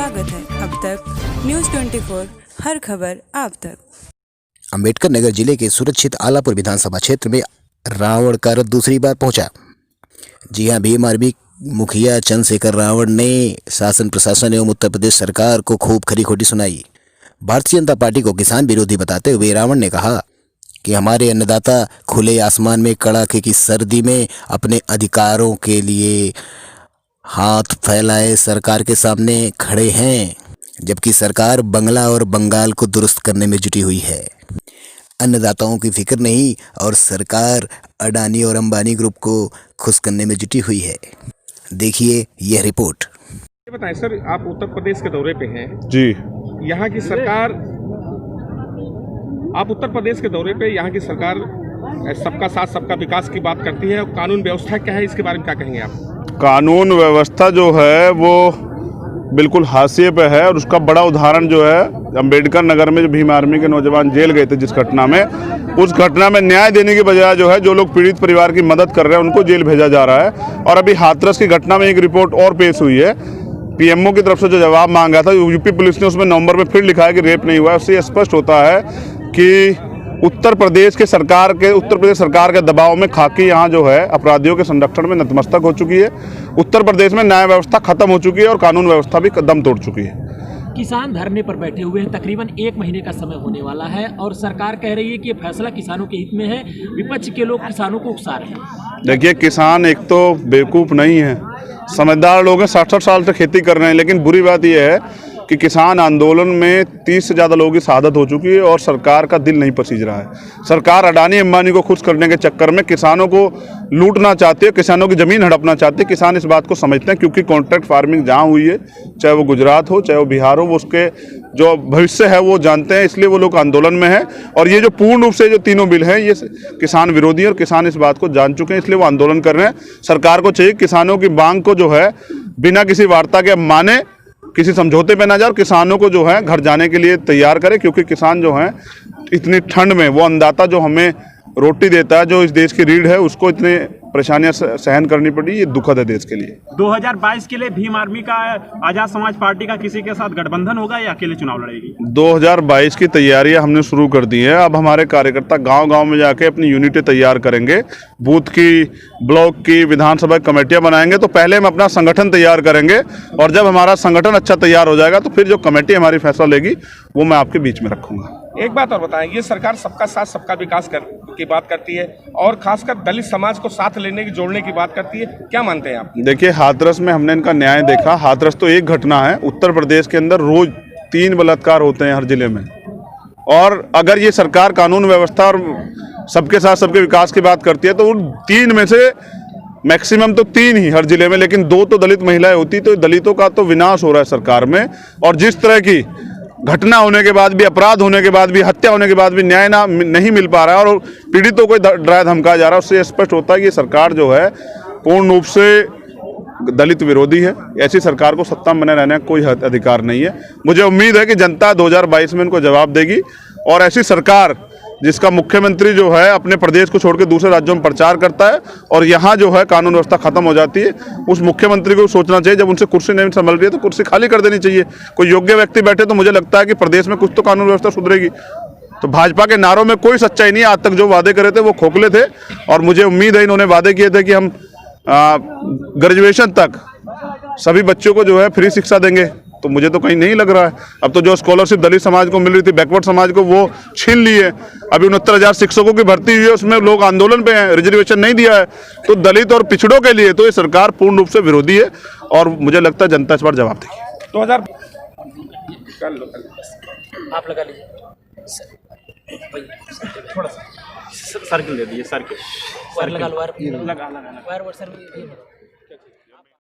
स्वागत है। अब तक न्यूज़ 24 हर खबर आप तक। अंबेडकर नगर जिले के सुरक्षित आलापुर विधानसभा क्षेत्र में रावण का रथ दूसरी बार पहुंचा। जी हां, भीम आर्मी मुखिया चंद्रशेखर रावण ने शासन प्रशासन एवं उत्तर प्रदेश सरकार को खूब खरी खोटी सुनाई। भारतीय जनता पार्टी को किसान विरोधी बताते हुए रावण ने कहा कि हमारे अन्नदाता खुले आसमान में कड़ाके की सर्दी में अपने अधिकारों के लिए हाथ फैलाए सरकार के सामने खड़े हैं, जबकि सरकार बंगला और बंगाल को दुरुस्त करने में जुटी हुई है। अन्नदाताओं की फिक्र नहीं और सरकार अडानी और अंबानी ग्रुप को खुश करने में जुटी हुई है। देखिए यह रिपोर्ट। ये बताएं सर, आप उत्तर प्रदेश के दौरे पे हैं जी। यहाँ की सरकार, आप उत्तर प्रदेश के दौरे पे यहाँ की सरकार सबका साथ सबका विकास की बात करती है और कानून व्यवस्था क्या है, इसके बारे में क्या कहेंगे आप? कानून व्यवस्था जो है वो बिल्कुल हाशिए पे है और उसका बड़ा उदाहरण जो है अंबेडकर नगर में जो भीम आर्मी के नौजवान जेल गए थे जिस घटना में, उस घटना में न्याय देने की बजाय जो है जो लोग पीड़ित परिवार की मदद कर रहे हैं उनको जेल भेजा जा रहा है। और अभी हाथरस की घटना में एक रिपोर्ट और पेश हुई है। पीएमओ की तरफ से जो जवाब मांगा था यूपी पुलिस ने, उसमें नवंबर में फिर लिखा है कि रेप नहीं हुआ है। उससे स्पष्ट होता है कि उत्तर प्रदेश सरकार के दबाव में खाकी यहाँ जो है अपराधियों के संरक्षण में नतमस्तक हो चुकी है। उत्तर प्रदेश में न्याय व्यवस्था खत्म हो चुकी है और कानून व्यवस्था भी कदम तोड़ चुकी है। किसान धरने पर बैठे हुए हैं, तकरीबन 1 महीने का समय होने वाला है और सरकार कह रही है कि ये फैसला किसानों के हित में है। विपक्ष के लोग किसानों को उकसा रहे हैं। देखिए, किसान एक तो बेवकूफ़ नहीं है, समझदार लोग हैं, 60-60 साल से खेती कर रहे हैं। लेकिन बुरी बात यह है कि किसान आंदोलन में 30 से ज़्यादा लोगों की शहादत हो चुकी है और सरकार का दिल नहीं पसीज रहा है। सरकार अडानी अंबानी को खुश करने के चक्कर में किसानों को लूटना चाहती है, किसानों की ज़मीन हड़पना चाहती है। किसान इस बात को समझते हैं क्योंकि कॉन्ट्रैक्ट फार्मिंग जहाँ हुई है, चाहे वो गुजरात हो चाहे वो बिहार हो, वो उसके जो भविष्य है वो जानते हैं, इसलिए वो लोग आंदोलन में हैं। और ये जो पूर्ण रूप से जो तीनों बिल हैं ये किसान विरोधी है और किसान इस बात को जान चुके हैं, इसलिए वो आंदोलन कर रहे हैं। सरकार को चाहिए किसानों की मांग को जो है बिना किसी वार्ता के माने, किसी समझौते पे ना जाए और किसानों को जो है घर जाने के लिए तैयार करे। क्योंकि किसान जो हैं इतनी ठंड में, वो अन्नदाता जो हमें रोटी देता है, जो इस देश की रीढ़ है, उसको इतने परेशानियां सहन करनी पड़ी, ये दुखद है देश के लिए। 2022 के लिए भीम आर्मी का आजाद समाज पार्टी का किसी के साथ गठबंधन होगा या अकेले चुनाव लड़ेगी? 2022 की तैयारियां हमने शुरू कर दी है। अब हमारे कार्यकर्ता गांव-गांव में जाके अपनी यूनिटें तैयार करेंगे, बूथ की, ब्लॉक की, विधानसभा कमेटियां बनाएंगे। तो पहले हम अपना संगठन तैयार करेंगे और जब हमारा संगठन अच्छा तैयार हो जाएगा तो फिर जो कमेटी हमारी फैसला लेगी वो मैं आपके बीच में रखूंगा। एक बात और बताएं, ये सरकार सबका साथ सबका विकास की बात करती है और खासकर दलित समाज को साथ लेने की, जोड़ने की बात करती है, क्या मानते हैं आप? देखिए, हाथरस में हमने इनका न्याय देखा। हाथरस तो एक घटना है, उत्तर प्रदेश के अंदर रोज 3 बलात्कार होते हैं हर जिले में। और अगर ये सरकार कानून व्यवस्था और सबके साथ सबके विकास की बात करती है तो उन 3 में से मैक्सिमम तो 3 ही हर जिले में, लेकिन 2 तो दलित महिलाएं होती, तो दलितों का तो विनाश हो रहा है सरकार में। और जिस तरह की घटना होने के बाद भी, अपराध होने के बाद भी, हत्या होने के बाद भी न्याय नहीं मिल पा रहा है और पीड़ितों को डराया धमकाया जा रहा है, उससे स्पष्ट होता है कि सरकार जो है पूर्ण रूप से दलित विरोधी है। ऐसी सरकार को सत्ता में बने रहने का कोई अधिकार नहीं है। मुझे उम्मीद है कि जनता 2022 में इनको जवाब देगी और ऐसी सरकार जिसका मुख्यमंत्री जो है अपने प्रदेश को छोड़ के दूसरे राज्यों में प्रचार करता है और यहाँ जो है कानून व्यवस्था खत्म हो जाती है, उस मुख्यमंत्री को सोचना चाहिए जब उनसे कुर्सी नहीं संभल रही है तो कुर्सी खाली कर देनी चाहिए। कोई योग्य व्यक्ति बैठे तो मुझे लगता है कि प्रदेश में कुछ तो कानून व्यवस्था सुधरेगी। तो भाजपा के नारों में कोई सच्चाई नहीं है। आज तक जो वादे करे थे वो खोखले थे और मुझे उम्मीद है इन्होंने वादे किए थे कि हम ग्रेजुएशन तक सभी बच्चों को जो है फ्री शिक्षा देंगे, तो मुझे तो कहीं नहीं लग रहा है। अब तो जो स्कॉलरशिप दलित समाज को मिल रही थी, बैकवर्ड समाज को, वो छीन ली है। अभी 69,000 शिक्षकों की भर्ती हुई है, उसमें लोग आंदोलन पे हैं, रिजर्वेशन नहीं दिया है। तो दलित और पिछड़ों के लिए तो ये सरकार पूर्ण रूप से विरोधी है और मुझे लगता है जनता इस बार जवाब देगी। 2000 आप लगा लीजिए, थोड़ा सा सर्किल दे दीजिए, सर्किल लगा लो, लगा। सर